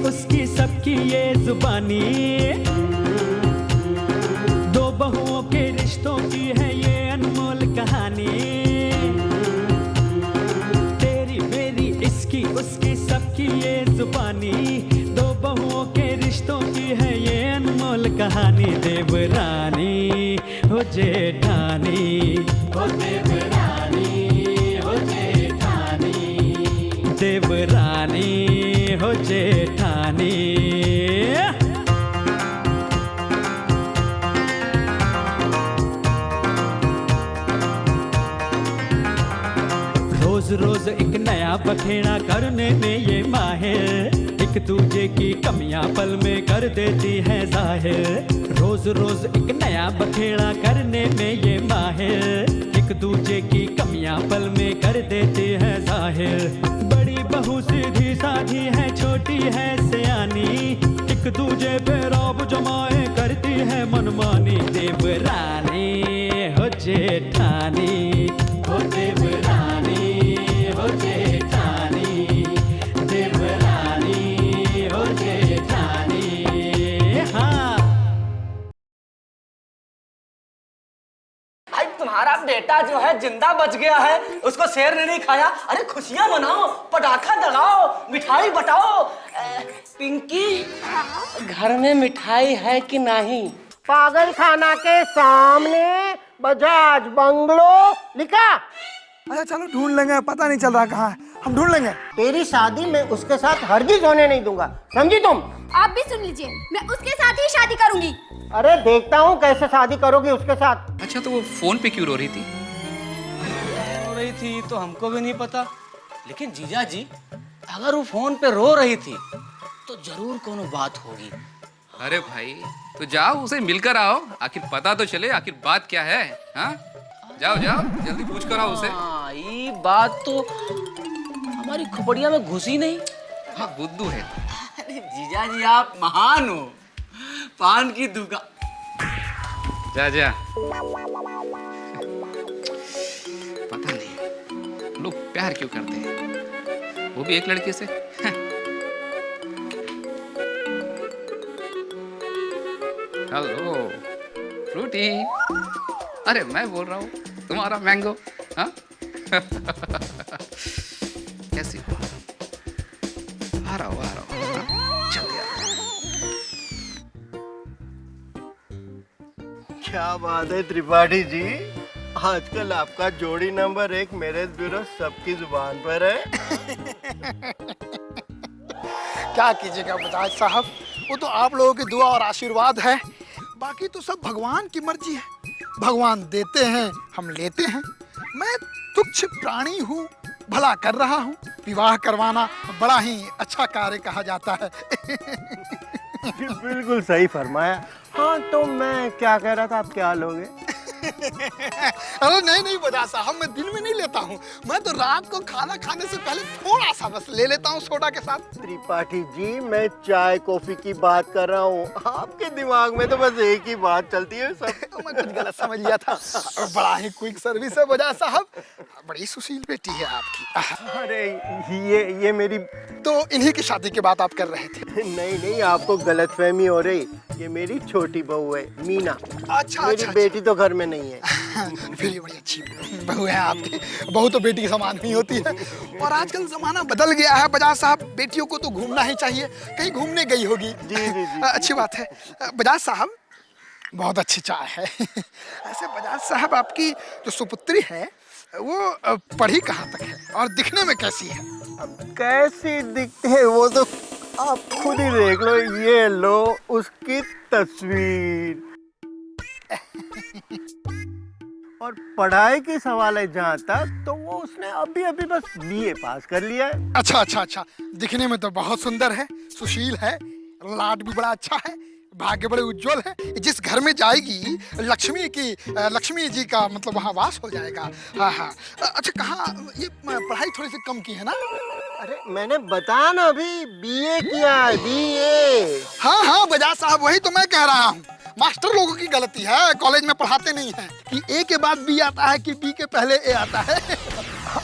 उसकी सबकी ये जुबानी, दो बहुओं के रिश्तों की है ये अनमोल कहानी। तेरी मेरी इसकी उसकी सबकी ये जुबानी, दो बहुओं के रिश्तों की है ये अनमोल कहानी। देवरानी हो जेठानी, हो देवरानी हो जेठानी, देवरानी हो जेठानी। रोज रोज एक नया बखेड़ा करने में ये माहिर, एक दूजे की कमियां पल में कर देती है जाहिर। रोज रोज एक नया बखेड़ा करने में ये माहिर, एक दूजे की कमियां पल में कर देती है जाहिर। बड़ी बहू सीधी साधी है, छोटी है सयानी, एक दूजे पे रौब जमाए करती है मनमानी। देवरानी हो जेठानी, हो देवरानी हो जेठानी, देवरानी हो जेठानी। हाँ, भाई तुम्हारा बेटा जो है जिंदा बच गया है, उसको शेर ने नहीं खाया। अरे खुशियां मनाओ, पटाखा दगाओ, मिठाई बटाओ। पिंकी, घर में मिठाई है कि नहीं? पागल खाना के सामने बजाज बंगलो लिखा। अच्छा चलो ढूंढ लेंगे, पता नहीं चल रहा कहाँ है, हम ढूंढ लेंगे। तेरी शादी मैं उसके साथ हरगिज होने नहीं दूंगा, समझी तुम? आप भी सुन लीजिए, मैं उसके साथ ही शादी करूंगी। अरे देखता हूँ कैसे शादी करोगी उसके साथ। अच्छा तो वो फोन पे क्यों रो रही थी? रो रही थी तो हमको भी नहीं पता, लेकिन जीजा जी अगर वो फोन पे रो रही थी तो जरूर कोनो बात होगी। अरे भाई तो जाओ उसे मिलकर आओ, आखिर पता तो चले आखिर बात क्या है। हाँ जाओ जाओ जल्दी पूछ कर आओ उसे। ये बात तो हमारी खोपड़िया में घुसी नहीं। हाँ बुद्धू है। अरे जीजा जी आप महान हो, पान की दुकान। जा जा। पता नहीं लोग प्यार क्यों करते हैं, वो भी एक लड़के से। हेलो फ्रूटी, अरे मैं बोल रहा हूँ तुम्हारा मैंगो। हाँ कैसी हो? आ रहा हूँ हाँ? जल्दी आ रहा हूँ। क्या बात है त्रिपाठी जी, आजकल आपका जोड़ी नंबर 1 मैरिज ब्यूरो सबकी जुबान पर है। क्या कीजिएगा बजाज साहब, वो तो आप लोगों की दुआ और आशीर्वाद है, बाकी तो सब भगवान की मर्जी है। भगवान देते हैं हम लेते हैं। मैं तुच्छ प्राणी हूँ, भला कर रहा हूँ। विवाह करवाना बड़ा ही अच्छा कार्य कहा जाता है। बिल्कुल सही फरमाया। हाँ तो मैं क्या कह रहा था, आप क्या लोगे? अरे नहीं नहीं बजाज साहब, मैं दिन में नहीं लेता हूँ, मैं तो रात को खाना खाने से पहले थोड़ा सा बस ले लेता हूँ सोडा के साथ। त्रिपाठी जी मैं चाय कॉफी की बात कर रहा हूँ, आपके दिमाग में तो बस एक ही बात चलती है सब। मैं कुछ गलत समझ लिया था। बड़ा ही क्विक सर्विस है बजाज साहब, बड़ी सुशील बेटी है आपकी। अरे ये मेरी, तो इन्हीं की शादी की बात आप कर रहे थे? नहीं नहीं आपको गलतफहमी हो रही, ये मेरी छोटी बहू है मीना। अच्छा मेरी अच्छा, बेटी तो घर में नहीं है। फिर ये बड़ी अच्छी बहू है आपकी। बहू तो बेटी के समान ही होती है। और आजकल जमाना बदल गया है बजाज साहब, बेटियों को तो घूमना ही चाहिए। कहीं घूमने गई होगी। जी जी जी अच्छी बात है। बजाज साहब बहुत अच्छी चाय है। ऐसे बजाज साहब आपकी जो सुपुत्री है वो पढ़ी कहाँ तक है और दिखने में कैसी है? अब कैसी दिखती है वो तो आप खुद ही देख लो, ये लो उसकी तस्वीर। और पढ़ाई की सवाल है जहाँ तक, तो वो उसने अभी अभी बस बीए पास कर लिया है। अच्छा अच्छा अच्छा, दिखने में तो बहुत सुंदर है, सुशील है, लाड भी बड़ा अच्छा है, भाग्य बड़े उज्जवल है। जिस घर में जाएगी लक्ष्मी जी का मतलब वहाँ वास हो जाएगा। हाँ हाँ। अच्छा कहाँ ये पढ़ाई थोड़ी सी कम की है ना? अरे मैंने बताया ना अभी बीए किया है, बीए। हाँ हाँ बजाज साहब वही तो मैं कह रहा हूँ, मास्टर लोगों की गलती है, कॉलेज में पढ़ाते नहीं है कि ए के बाद बी आता है कि बी के पहले ए आता है।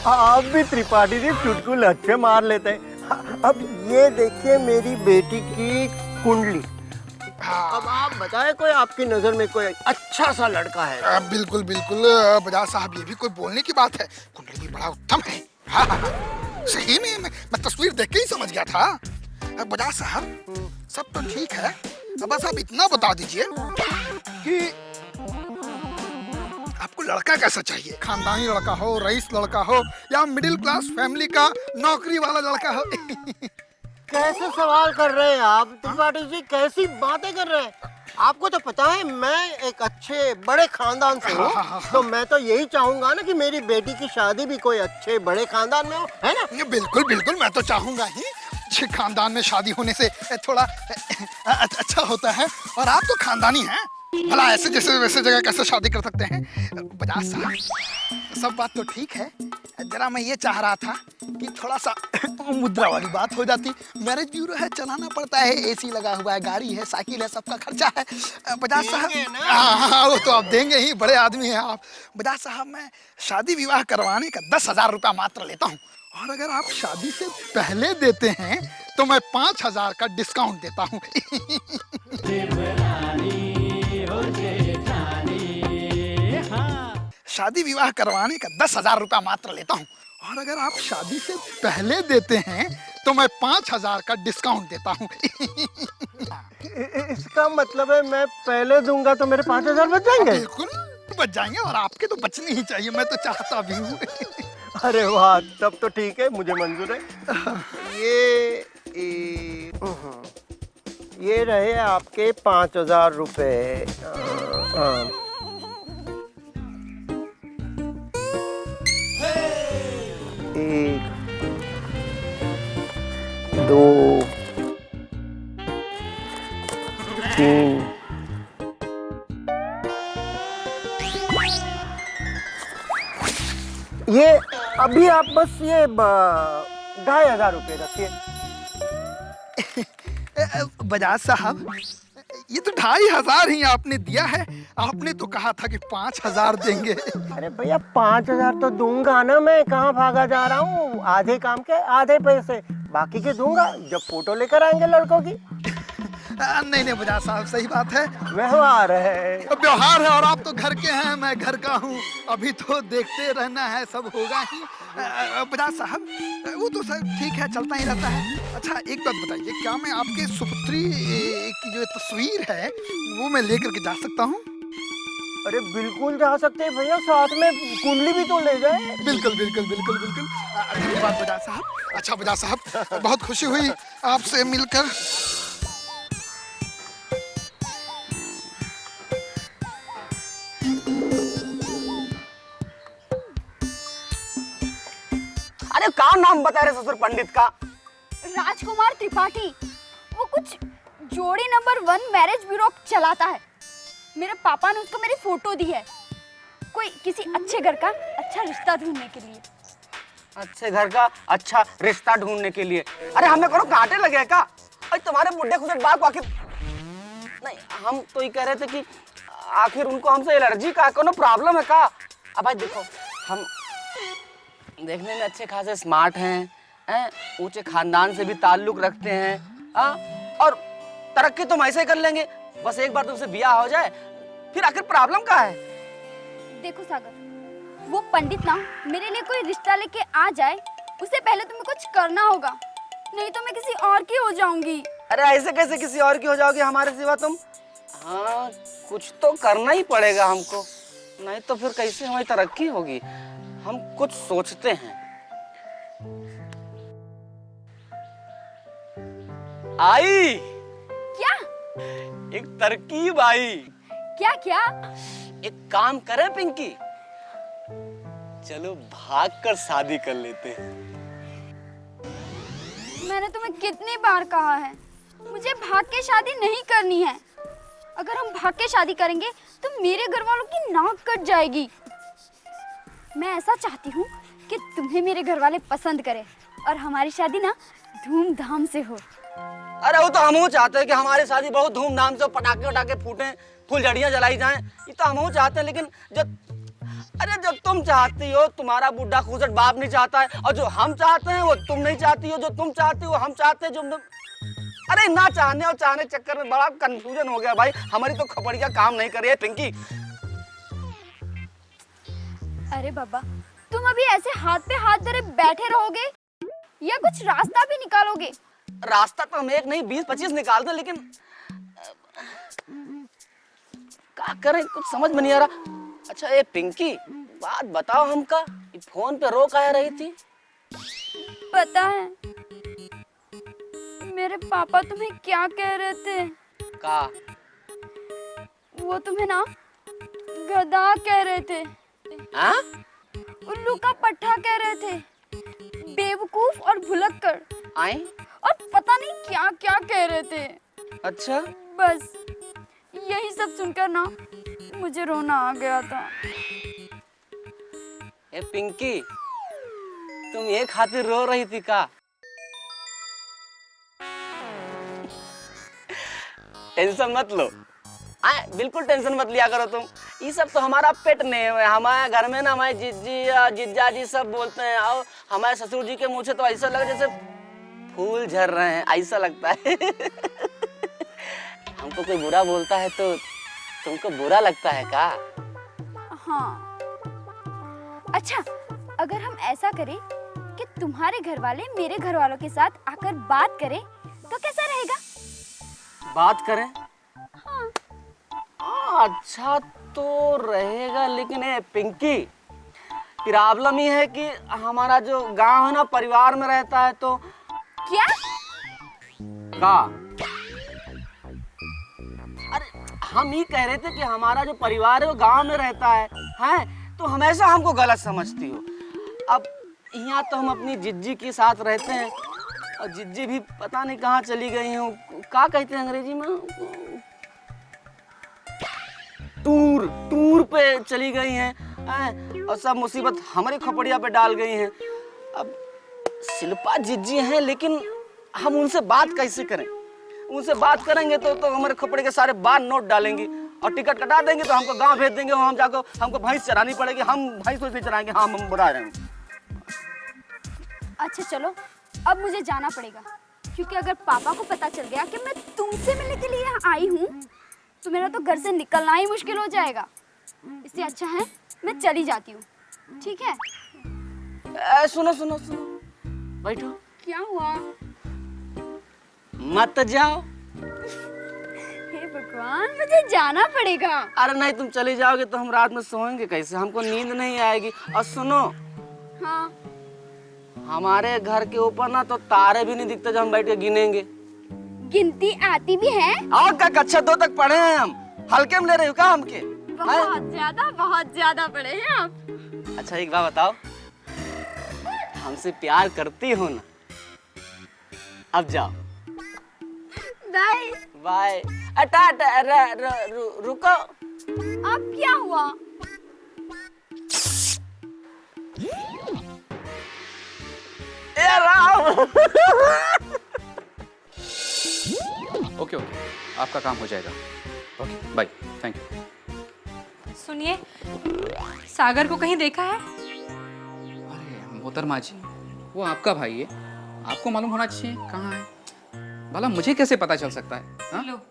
आप भी त्रिपाठी जी चुटकुले अच्छे मार लेते हैं। अब ये देखिए मेरी बेटी की कुंडली। हाँ। अब आप बताएं कोई आपकी नजर में कोई अच्छा सा लड़का है? बिल्कुल बिल्कुल बजाज साहब, ये भी कोई बोलने की बात है। कुंडली भी बड़ा उत्तम है। हाँ हाँ हाँ। सही में मैं तस्वीर देख के ही समझ गया था। बजाज साहब सब तो ठीक है, बस आप इतना बता दीजिए कि आपको लड़का कैसा चाहिए? खानदानी लड़का हो, रईस लड़का हो, या मिडिल क्लास फैमिली का नौकरी वाला लड़का हो? कैसे सवाल कर रहे हैं आप त्रिपाठी जी, कैसी बातें कर रहे हैं? आपको तो पता है मैं एक अच्छे बड़े खानदान से हूँ, तो मैं तो यही चाहूंगा ना कि मेरी बेटी की शादी भी कोई अच्छे बड़े खानदान में हो, है ना? बिल्कुल बिल्कुल, मैं तो चाहूंगा ही। अच्छे खानदान में शादी होने से थोड़ा अच्छा होता है, और आप तो खानदानी हैं। भला ऐसे जैसे वैसे जगह कैसे शादी कर सकते हैं? बजाज साहब सब बात तो ठीक है, जरा मैं ये चाह रहा था कि थोड़ा सा मुद्रा वाली बात हो जाती। मैरिज ब्यूरो है, चलाना पड़ता है, एसी लगा हुआ है, गाड़ी है, साइकिल है, सबका खर्चा है। बजाज साहब हाँ, वो तो आप देंगे ही, बड़े आदमी हैं आप। बजाज साहब मैं शादी विवाह करवाने का 10,000 रुपया मात्र लेता हूँ, और अगर आप शादी से पहले देते हैं तो मैं 5,000 का डिस्काउंट देता हूँ। शादी विवाह करवाने का 10,000 रुपया मात्र लेता हूँ, और अगर आप शादी से पहले देते हैं तो मैं 5,000 का डिस्काउंट देता हूँ। इसका मतलब है मैं पहले दूंगा तो मेरे 5,000 बच जाएंगे? बिल्कुल बच जाएंगे, और आपके तो बचने ही चाहिए, मैं तो चाहता भी हूँ। अरे वाह, तब तो ठीक है, मुझे मंजूर है। ये रहे आपके 5,000 रुपए। एक, दो, तीन, ये अभी आप बस ये 2,500 रुपये रखिए। बजाज साहब ये तो 2,500 ही आपने दिया है, आपने तो कहा था कि 5,000 देंगे। अरे भैया 5,000 तो दूंगा ना, मैं कहाँ भागा जा रहा हूँ? आधे काम के आधे पैसे, बाकी के दूंगा जब फोटो लेकर आएंगे लड़कों की। नहीं नहीं बजाज साहब, सही बात है, व्यवहार है। व्यवहार है, और आप तो घर के हैं, मैं घर का हूँ, अभी तो देखते रहना है, सब होगा ही। बजाज साहब वो तो सब ठीक है, चलता ही रहता है। अच्छा एक बात बताइए, क्या मैं आपके सुपुत्री की जो तस्वीर है वो मैं लेकर के जा सकता हूँ? अरे बिल्कुल जा सकते हैं भैया, साथ में कुंडली भी तो ले जाए। बिल्कुल बिल्कुल बिल्कुल बिल्कुल, धन्यवाद बजाज साहब। अच्छा बजाज साहब बहुत खुशी हुई आपसे मिलकर। अरे क्या नाम बता रहे ससुर पंडित का? राजकुमार त्रिपाठी। वो कुछ जोड़ी नंबर 1 मैरिज ब्यूरो चलाता है। मेरे पापा ने उसको मेरी फोटो दी है, कोई किसी अच्छे घर का अच्छा रिश्ता ढूंढने के लिए। अच्छे घर का अच्छा रिश्ता ढूंढने के लिए? अरे हमें करो कांटे लगे क्या? अरे तुम्हारे बुढ़े खुद बात को आखिर नहीं, हम तो ये कह रहे थे कि आखिर उनको हमसे एलर्जी का कोनो प्रॉब्लम है का? अब भाई देखो, हम देखने में अच्छे खासे स्मार्ट हैं, ऊंचे खानदान से भी ताल्लुक रखते हैं, और तरक्की तुम ऐसे कर लेंगे, बस एक बार तुमसे ब्याह हो जाए, फिर आखिर प्रॉब्लम क्या है? देखो सागर, वो पंडित ना मेरे लिए कोई रिश्ता लेके आ जाए, उससे पहले तुम्हें कुछ करना होगा, नहीं तो मैं किसी और की हो जाऊंगी। अरे ऐसे कैसे किसी और की हो जाओगी हमारे सिवा तुम? हाँ कुछ तो करना ही पड़ेगा हमको, नहीं तो फिर कैसे हमारी तरक्की होगी। हम कुछ सोचते हैं। आई क्या? एक तरकीब आई। क्या क्या? एक काम करें पिंकी, चलो भाग कर शादी कर लेते हैं। मैंने तुम्हें कितनी बार कहा है, मुझे भाग के शादी नहीं करनी है। अगर हम भाग के शादी करेंगे तो मेरे घर वालों की नाक कट जाएगी। मैं ऐसा चाहती हूँ कि तुम्हें मेरे घर वाले पसंद करें और हमारी शादी ना धूमधाम से हो। अरे वो तो हम चाहते हैं कि हमारी शादी बहुत धूमधाम से, पटाखे वटाखे फूटे, फुलझड़ियां जलाई जाएं, ये तो हम चाहते हैं, लेकिन जब अरे जो तुम चाहती हो तुम्हारा बुढ़ा खूसट बाप नहीं चाहता है, और जो हम चाहते हैं वो तुम नहीं चाहती हो, जो तुम चाहती हो हम चाहते हैं, जो अरे ना चाहने और चाहने चक्कर में बड़ा कंफ्यूजन हो गया भाई। हमारी तो खपड़िया काम नहीं कर रही है पिंकी। अरे बाबा, तुम अभी ऐसे हाथ पे हाथ धरे बैठे रहोगे या कुछ रास्ता भी निकालोगे? रास्ता तो हम एक नहीं 20-25 निकाल दे, लेकिन क्या करें कुछ समझ में नहीं आ रहा। अच्छा ये पिंकी बात बताओ, हमका फोन पे रो काहे रही थी? पता है मेरे पापा तुम्हें क्या कह रहे थे? का? वो तुम्हें ना गधा कह रहे थे, हाँ? उल्लू का पट्टा कह रहे थे, बेवकूफ और भुलक्कड़, आई? और पता नहीं क्या क्या कह रहे थे। अच्छा बस यही सब सुनकर ना मुझे रोना आ गया था। ए पिंकी तुम ये खातिर रो रही थी का? टेंशन मत लो, बिल्कुल टेंशन मत लिया करो तुम। ये सब तो हमारा पेट ने है। हमारे घर में ना हमारे जिज्जा जी सब बोलते हैं, और हमारे ससुर जी के मुँह से तो ऐसा लगा जैसे फूल झर रहे हैं, ऐसा लगता है। हमको कोई बुरा बोलता है तो तुमको बुरा लगता है का? हाँ। अच्छा, अगर हम ऐसा करें कि तुम्हारे घर वाले मेरे घर वालों के साथ आकर बात करें तो कैसा रहेगा? बात करें? हाँ। अच्छा तो रहेगा, लेकिन ये पिंकी प्रॉब्लम ये है कि हमारा जो गांव है ना परिवार में रहता है तो। क्या? का? अरे हम ये कह रहे थे कि हमारा जो परिवार है वो गांव में रहता है, हैं? तो हमेशा हमको गलत समझती हो। अब यहाँ तो हम अपनी जिज्जी के साथ रहते हैं, और जिज्जी भी पता नहीं कहाँ चली गई हूँ। क्या कहते हैं अंग्रेजी में? टूर पे चली गई हैं, और सब मुसीबत हमारी खपड़िया पे डाल गई हैं। अब शिल्पा जिज्जी हैं, लेकिन हम उनसे बात कैसे करें? उनसे बात करेंगे तो हमारे खपड़े के सारे बार नोट डालेंगी, और टिकट कटा देंगे तो हमको गांव भेज देंगे, हम जाकर हमको भैंस चरानी पड़ेगी। हम भैंस तो नहीं चराएंगे, हम बुरा रहे हैं। अच्छा चलो, अब मुझे जाना पड़ेगा, क्योंकि अगर पापा को पता चल गया कि मैं तुमसे मिलने के लिए यहाँ आई हूँ तो मेरा तो घर से निकलना ही मुश्किल हो जाएगा। इससे अच्छा है मैं चली जाती हूँ, ठीक है? सुनो सुनो सुनो, बैठो। क्या हुआ? मत जाओ। हे भगवान, मुझे जाना पड़ेगा। अरे नहीं, तुम चली जाओगे तो हम रात में सोएंगे कैसे? हमको नींद नहीं आएगी। और सुनो, हाँ। हमारे घर के ऊपर ना तो तारे भी नहीं दिखते जो हम बैठ के गिनेंगे। गिनती आती भी है? और का कक्षा 2 तक पढ़े हैं हम। हल्के में ले रहे हो क्या हमके? बहुत ज्यादा पढ़े हैं आप। अच्छा एक बात बताओ, हमसे प्यार करती हो ना? अब जाओ। Bye bye. अटा रुको। अब क्या हुआ? ए राम। ओके आपका काम हो जाएगा। Okay bye, thank you. सुनिए, सागर को कहीं देखा है? अरे मोहतरमा जी, वो आपका भाई है, आपको मालूम होना चाहिए कहाँ है। भला मुझे कैसे पता चल सकता है? हाँ? लो,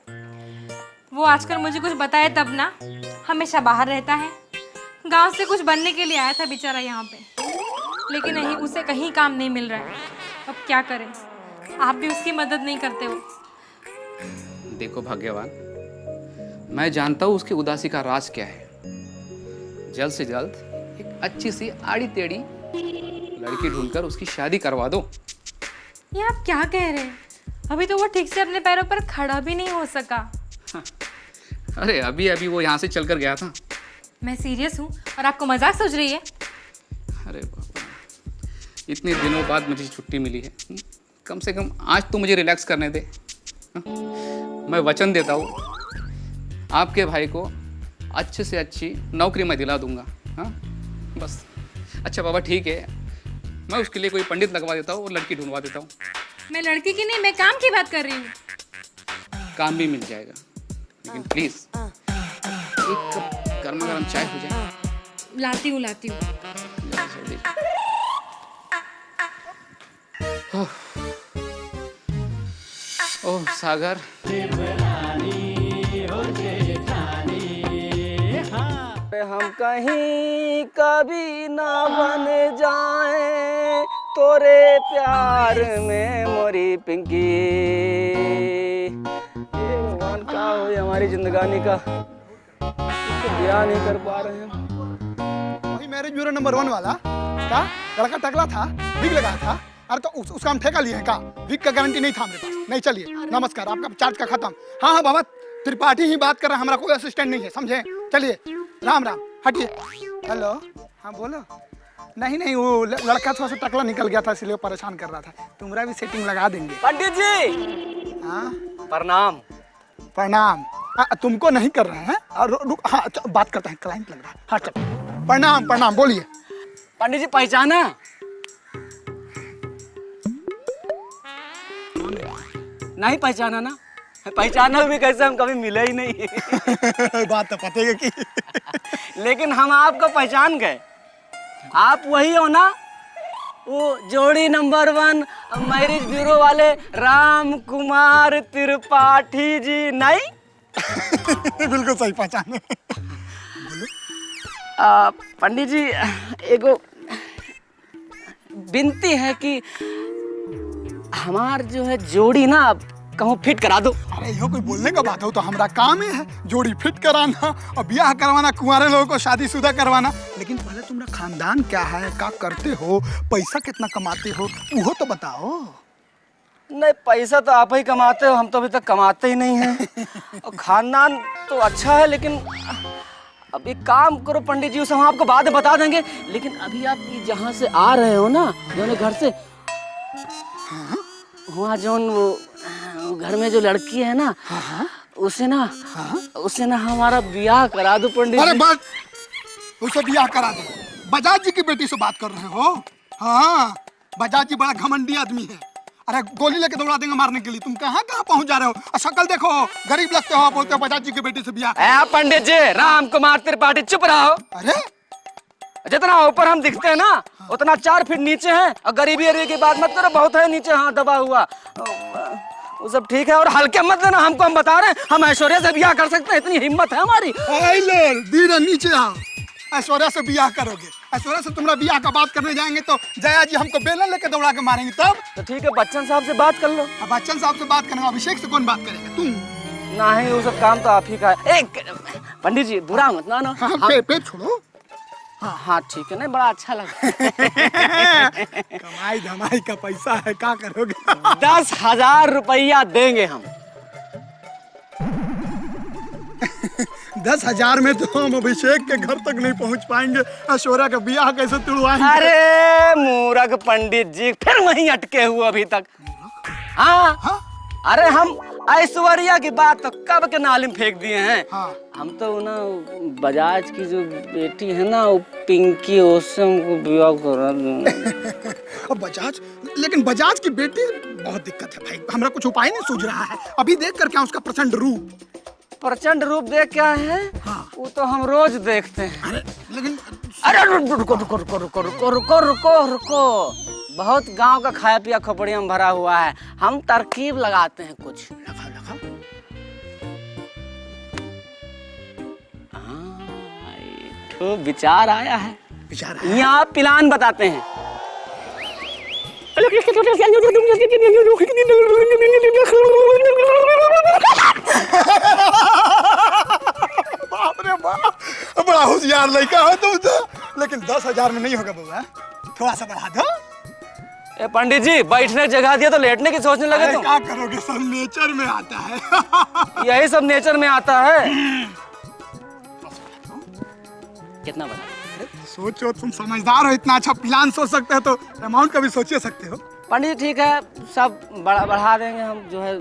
वो आजकल मुझे कुछ बताए तब ना, हमेशा बाहर रहता है। गांव से कुछ बनने के लिए आया था बेचारा यहाँ पे, लेकिन नहीं, उसे कहीं काम नहीं मिल रहा है। अब क्या करें, आप भी उसकी मदद नहीं करते हो। देखो भाग्यवान, मैं जानता हूँ उसकी उदासी का राज क्या है। जल्द से जल्द एक अच्छी सी आड़ी टेढ़ी लड़की ढूंढकर उसकी शादी करवा दो। ये आप क्या कह रहे हैं? अभी तो वो ठीक से अपने पैरों पर खड़ा भी नहीं हो सका। अरे अभी अभी वो यहाँ से चलकर गया था। मैं सीरियस हूँ और आपको मजाक सोच रही है? अरे बाबा, इतने दिनों बाद मुझे छुट्टी मिली है, कम से कम आज तो मुझे रिलैक्स करने दे। मैं वचन देता हूँ आपके भाई को अच्छे से अच्छी नौकरी मैं दिला दूंगा। हाँ बस। अच्छा बाबा ठीक है, मैं उसके लिए कोई पंडित लगवा देता हूँ और लड़की ढूंढवा देता हूँ। मैं लड़की की नहीं, मैं काम की बात कर रही हूँ। काम भी मिल जाएगा, लेकिन प्लीज एक कप गर्मा गर्म चाय हो जाए। लाती हूँ लाती हूँ। ओह सागर, हम कहीं कभी ना बन जाए तोरे प्यार में मोरी पिंकी। ये भगवान क्या हो ये हमारी जिंदगानी का, ब्याह नहीं कर पा रहे हैं। वही मैरिज ब्यूरो नंबर 1 वाला का लड़का टकला था, विग लगाया था। अरे तो उसका हम ठेका लिए हैं का? विग का गारंटी नहीं था मेरे पास। नहीं, चलिए नमस्कार, आपका चार्ज का खत्म। हाँ हाँ बाबा, त्रिपाठी ही बात कर रहा है, हमारा कोई असिस्टेंट नहीं है, समझे? चलिए राम राम, हटिए। हेलो, हाँ बोलो। नहीं नहीं, वो लड़का थोड़ा सा टकला निकल गया था, इसलिए परेशान कर रहा था। तुम्हारा भी सेटिंग लगा देंगे। पंडित जी हाँ प्रणाम। प्रणाम। तुमको नहीं कर रहे हैं? हाँ बात करते हैं, क्लाइंट लग रहा है। हाँ चलो, प्रणाम प्रणाम, बोलिए। पंडित जी पहचाना? नहीं पहचाना ना? पहचाना भी कैसे, हम कभी मिले ही नहीं। बात तो पते है कि लेकिन हम आपको पहचान गए। आप वही हो ना, वो जोड़ी नंबर 1 मैरिज ब्यूरो वाले राम कुमार त्रिपाठी जी? नहीं बिल्कुल सही पहचाने। पंडित जी एगो विनती है कि हमार जो है जोड़ी ना कहूँ फिट करा दो। अरे यो कोई बोलने का बात हो, तो हमारा काम ही है जोड़ी फिट कराना और ब्याह करवाना, कुंवारे लोगों को शादीशुदा करवाना। लेकिन पहले तुम्हारा खानदान क्या है, क्या करते हो, पैसा कितना कमाते हो, वो तो बताओ। नहीं पैसा तो आप ही कमाते हो, हम तो अभी तक कमाते ही नहीं हैं। और खानदान तो अच्छा है, लेकिन अब एक काम करो पंडित जी, उसे हम आपको बाद में बता देंगे। लेकिन अभी आप जहाँ से आ रहे हो ना, दोनों घर से, वहाँ जो घर में जो लड़की है ना, उसे ना हमारा ब्याह करा दो पंडित जी। अरे बस उसे ब्याह करा दो। बजाज जी की बेटी से बात कर रहे हो? हाँ, बजाज जी बड़ा घमंडी आदमी है। अरे गोली लेके दौड़ा देंगे मारने के लिए। तुम कहाँ कहाँ पहुँच जा रहे हो? शक्ल देखो, गरीब लगते हो, बोलते हो बजाज जी की बेटी से ब्याह। पंडित जी राम कुमार त्रिपाठी, चुप रहो। अरे जितना ऊपर हम दिखते हैं ना, उतना 4 फीट नीचे हैं। और गरीबी अरीबी की बात मत करो, बहुत है नीचे हाँ दबा हुआ। वो सब ठीक है, और हल्के मत लेना हमको, हम बता रहे हैं हम ऐश्वर्या से ब्याह कर सकते हैं, इतनी हिम्मत है हमारी। धीरे नीचे आओ। ऐश्वर्या से ब्याह करोगे? ऐश्वर्या से तुम्हारा ब्याह का बात करने जाएंगे तो जया जी हमको बेलन लेके दौड़ा के मारेंगे। तब तो ठीक है, बच्चन साहब से बात कर लो। अब बच्चन साहब से बात करेंगे, अभिषेक से कौन बात करेगा? तुम। नहीं, वो सब काम तो आप ही का है। एक पंडित जी बुरा मत ना। हाँ, पेट छोड़ो। हाँ ठीक है, नहीं बड़ा अच्छा लगा। कमाई धमाई का पैसा है, क्या करोगे? 10,000 रुपया देंगे हम। 10,000 में तो हम अभिषेक के घर तक नहीं पहुंच पाएंगे। ऐश्वर्या का ब्याह कैसे तुड़वाएंगे? अरे मूर्ख पंडित जी, फिर वहीं अटके हुए अभी तक। हाँ? अरे हम ऐश्वर्या की बात तो कब के नाली में फेंक दिए हैं। हम तो ना बजाज की जो बेटी है ना, वो पिंकी, उससे हमको ब्याह करा। बजाज, लेकिन बजाज की बेटी बहुत दिक्कत है भाई, हमरा कुछ उपाय नहीं सूझ रहा है। अभी देख कर क्या उसका प्रचंड रूप देख क्या है? वो तो हम रोज देखते हैं। अरे लेकिन रुको। बहुत गांव का खाया पिया खोपड़िया में भरा हुआ है, हम तरकीब लगाते हैं कुछ। तो विचार आया है, यहाँ प्लान बताते हैं। बाप रे बाप, बड़ा होशियार लड़का हो तुम तो। लेकिन 10,000 में नहीं होगा बउआ, थोड़ा सा बढ़ा दो। ए पंडित जी, बैठने जगह दिया तो लेटने की सोचने लगे तुम। क्या करोगे, सब नेचर में आता है। यही सब नेचर में आता है। कितना बता? सोचो, तुम समझदार हो, इतना अच्छा प्लान सोच सकते हो तो अमाउंट का भी सोच सकते हो। पंडित ठीक है, सब बढ़ा देंगे हम, जो है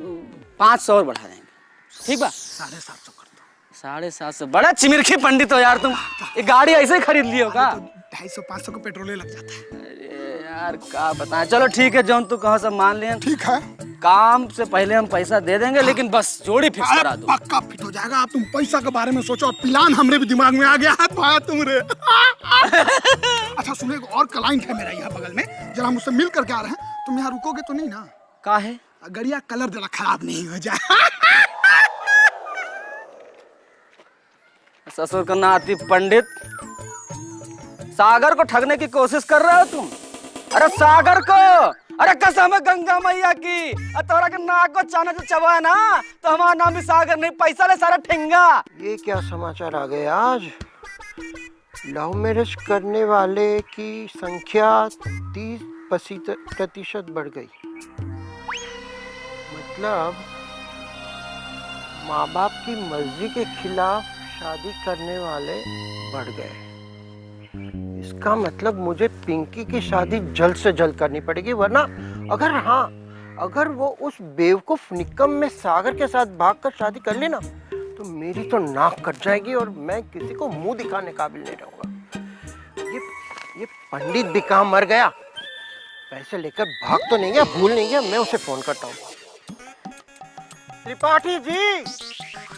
500 और बढ़ा देंगे। ठीक बा? 750 कर दो। 750? बड़ा चिमिरखी पंडित हो यार तुम, ये गाड़ी ऐसे ही खरीद लियो का? 250-500 का पेट्रोल लग जाता है। अरे यार क्या बताएं। चलो ठीक है, जौन तू कहो सब मान लिया। ठीक है, काम से पहले हम पैसा दे देंगे, लेकिन बस जोड़ी फिक्स करा दो। पक्का फिट हो जाएगा। आप तुम पैसा के बारे में सोचो, प्लान हमरे भी दिमाग में आ गया है। पाया तुमरे। अच्छा सुनो, एक और क्लाइंट है मेरा यहाँ बगल में, जरा मुझसे मिल करके आ रहे हैं। तुम यहाँ रुकोगे तो नहीं ना? का है? गड़िया कलर जरा खराब नहीं हो जाए। ससुर का नाती पंडित, सागर को ठगने की कोशिश कर रहे हो तुम? अरे सागर को, अरे कसम है गंगा मैया की, तोरा के नाक को चाना जो चबा है ना, तो हमारा नाम भी सागर नहीं, पैसा ले सारा ठेंगा। ये क्या समाचार आ गए आज? लव मैरिज करने वाले की संख्या 30% बढ़ गई। मतलब माँ बाप की मर्जी के खिलाफ शादी करने वाले बढ़ गए। इसका मतलब मुझे पिंकी की शादी जल्द से जल्द करनी पड़ेगी, वरना अगर वो उस बेवकूफ निकम में सागर के साथ भागकर शादी कर लेना तो मेरी तो नाक कट जाएगी और मैं किसी को मुंह दिखाने काबिल नहीं रहूंगा। ये पंडित भी कहाँ मर गया? पैसे लेकर भाग तो नहीं गया, भूल नहीं गया? मैं उसे फोन करता हूँ। त्रिपाठी जी,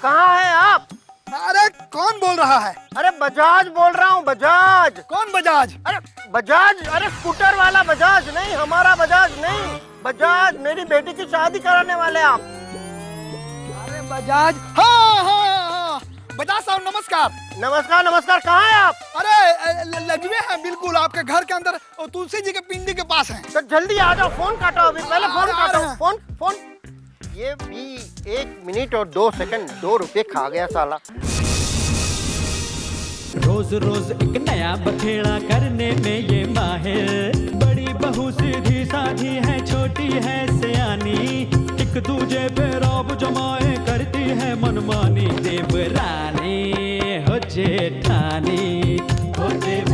कहाँ हैं आप? अरे कौन बोल रहा है? अरे बजाज बोल रहा हूँ, बजाज। कौन बजाज? अरे बजाज, अरे स्कूटर वाला बजाज नहीं, हमारा बजाज नहीं, बजाज। मेरी बेटी की शादी कराने वाले आप। अरे बजाज, हाँ, बजाज साहब नमस्कार। नमस्कार नमस्कार, कहाँ हैं आप? अरे लगे हैं बिल्कुल आपके घर के अंदर, तुलसी जी के पिंडी के पास हैं। तो जल्दी आ जाओ, फोन काटो अभी, पहले फोन आ काटो। रहे हैं। फोन। ये भी 1 मिनट और 2 सेकंड, 2 रुपए खा गया साला। रोज रोज एक नया बखेड़ा करने में ये माहिर, बड़ी बहू सीधी साधी है, छोटी है सयानी, एक दूजे पे रौब जमाए करती है मनमानी, देवरानी हो जेठानी हो देव